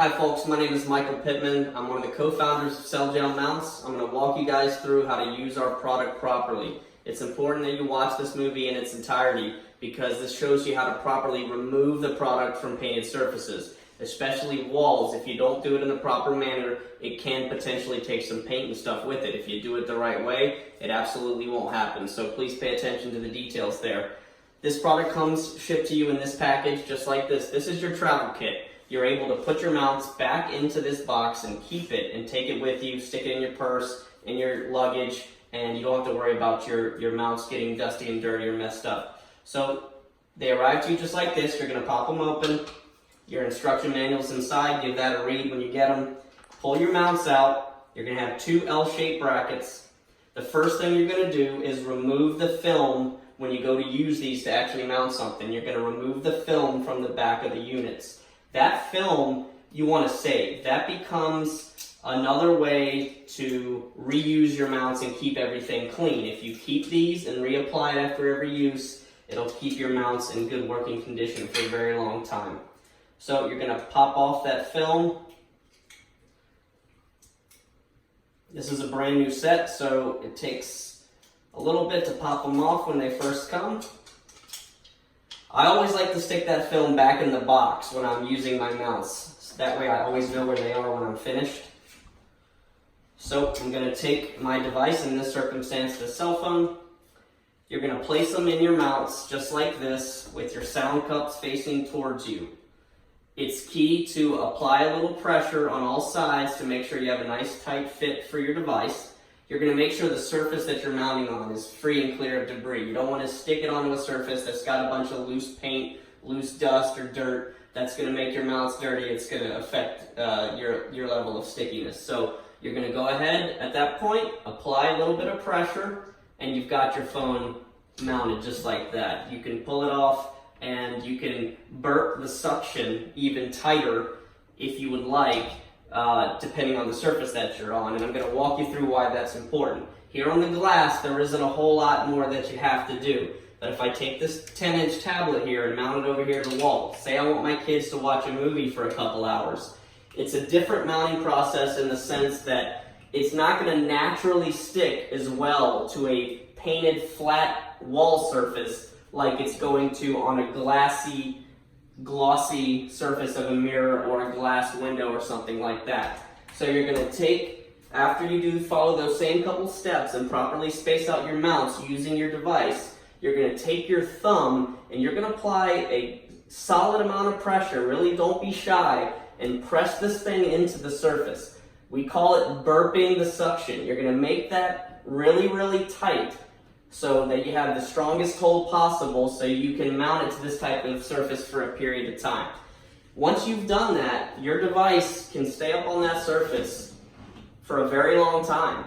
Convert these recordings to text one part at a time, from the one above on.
Hi folks, my name is Michael Pittman. I'm one of the co-founders of Cell-Gel Mounts. I'm going to walk you guys through how to use our product properly. It's important that you watch this movie in its entirety because this shows you how to properly remove the product from painted surfaces, especially walls. If you don't do it in the proper manner, it can potentially take some paint and stuff with it. If you do it the right way, it absolutely won't happen. So please pay attention to the details there. This product comes shipped to you in this package just like this. This is your travel kit. You're able to put your mounts back into this box and keep it and take it with you, stick it in your purse, in your luggage, and you don't have to worry about your mounts getting dusty and dirty or messed up. So they arrive to you just like this. You're going to pop them open. Your instruction manual's inside. Give that a read when you get them. Pull your mounts out. You're going to have two L-shaped brackets. The first thing you're going to do is remove the film when you go to use these to actually mount something. You're going to remove the film from the back of the units. That film you want to save. That becomes another way to reuse your mounts and keep everything clean. If you keep these and reapply it after every use, it'll keep your mounts in good working condition for a very long time. So you're going to pop off that film. This is a brand new set, so it takes a little bit to pop them off when they first come. I always like to stick that film back in the box when I'm using my mounts. So that way I always know where they are when I'm finished. So I'm going to take my device, in this circumstance the cell phone. You're going to place them in your mounts just like this with your sound cups facing towards you. It's key to apply a little pressure on all sides to make sure you have a nice tight fit for your device. You're going to make sure the surface that you're mounting on is free and clear of debris. You don't want to stick it onto a surface that's got a bunch of loose paint, loose dust, or dirt. That's going to make your mounts dirty. It's going to affect your level of stickiness. So you're going to go ahead at that point, apply a little bit of pressure, and you've got your phone mounted just like that. You can pull it off, and you can burp the suction even tighter if you would like, depending on the surface that you're on, and I'm going to walk you through why that's important. Here on the glass, there isn't a whole lot more that you have to do. But if I take this 10-inch tablet here and mount it over here to the wall, say I want my kids to watch a movie for a couple hours, it's a different mounting process in the sense that it's not going to naturally stick as well to a painted flat wall surface like it's going to on a glossy surface of a mirror or a glass window or something like that. So you're going to take, after you do follow those same couple steps and properly space out your mounts using your device, you're going to take your thumb and you're going to apply a solid amount of pressure. Really don't be shy and press this thing into the surface. We call it burping the suction. You're going to make that really, really tight so that you have the strongest hold possible so you can mount it to this type of surface for a period of time. Once you've done that, your device can stay up on that surface for a very long time.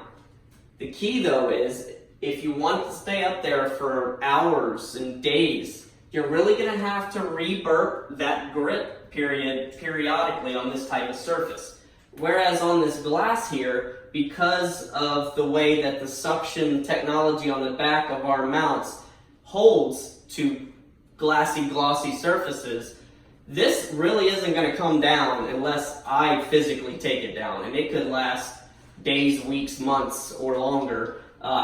The key though is, if you want to stay up there for hours and days, you're really going to have to re-burp that grip periodically on this type of surface. Whereas on this glass here, because of the way that the suction technology on the back of our mounts holds to glassy, glossy surfaces, this really isn't going to come down unless I physically take it down. And it could last days, weeks, months, or longer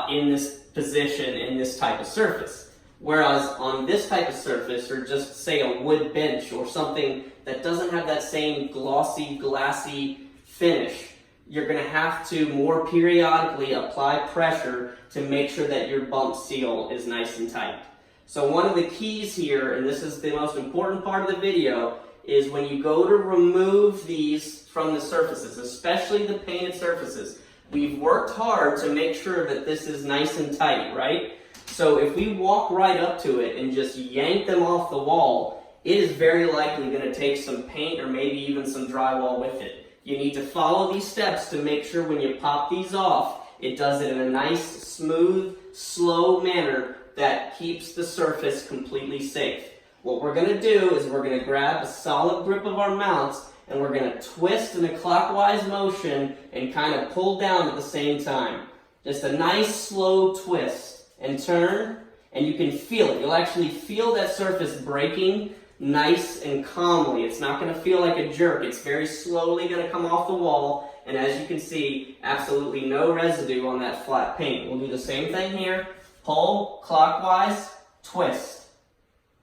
in this position, in this type of surface. Whereas on this type of surface, or just say a wood bench or something that doesn't have that same glossy, glassy finish, you're going to have to more periodically apply pressure to make sure that your bump seal is nice and tight. So one of the keys here, and this is the most important part of the video, is when you go to remove these from the surfaces, especially the painted surfaces, we've worked hard to make sure that this is nice and tight, right? So if we walk right up to it and just yank them off the wall, it is very likely going to take some paint or maybe even some drywall with it. You need to follow these steps to make sure when you pop these off, it does it in a nice, smooth, slow manner that keeps the surface completely safe. What we're going to do is we're going to grab a solid grip of our mounts and we're going to twist in a clockwise motion and kind of pull down at the same time. Just a nice, slow twist and turn, and you can feel it. You'll actually feel that surface breaking nice and calmly. It's not going to feel like a jerk. It's very slowly going to come off the wall, and as you can see, absolutely no residue on that flat paint. We'll do the same thing here. Pull clockwise, twist.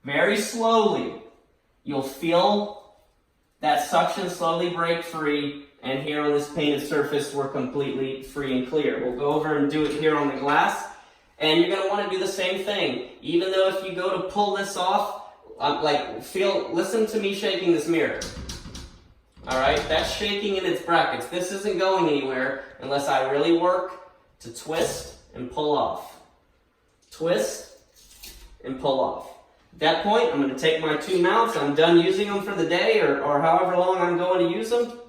Very slowly. You'll feel that suction slowly break free, and here on this painted surface, we're completely free and clear. We'll go over and do it here on the glass, and you're going to want to do the same thing. Even though if you go to pull this off, listen to me shaking this mirror. Alright, that's shaking in its brackets. This isn't going anywhere unless I really work to twist and pull off. Twist and pull off. At that point, I'm going to take my 2 mounts. I'm done using them for the day or however long I'm going to use them.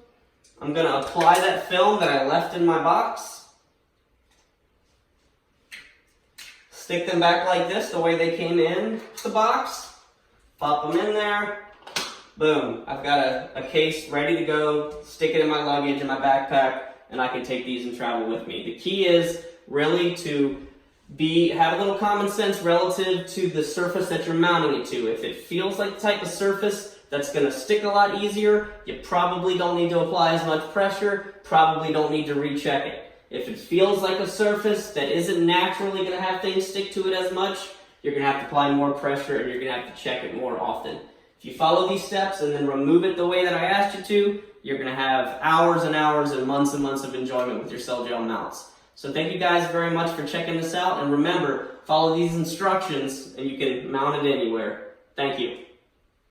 I'm going to apply that film that I left in my box. Stick them back like this, the way they came in the box. Pop them in there. Boom. I've got a case ready to go. Stick it in my luggage, in my backpack, and I can take these and travel with me. The key is really to have a little common sense relative to the surface that you're mounting it to. If it feels like the type of surface that's going to stick a lot easier, you probably don't need to apply as much pressure, probably don't need to recheck it. If it feels like a surface that isn't naturally going to have things stick to it as much, you're going to have to apply more pressure and you're going to have to check it more often. If you follow these steps and then remove it the way that I asked you to, you're going to have hours and hours and months of enjoyment with your cell gel mounts. So thank you guys very much for checking this out, and remember, follow these instructions and you can mount it anywhere. Thank you.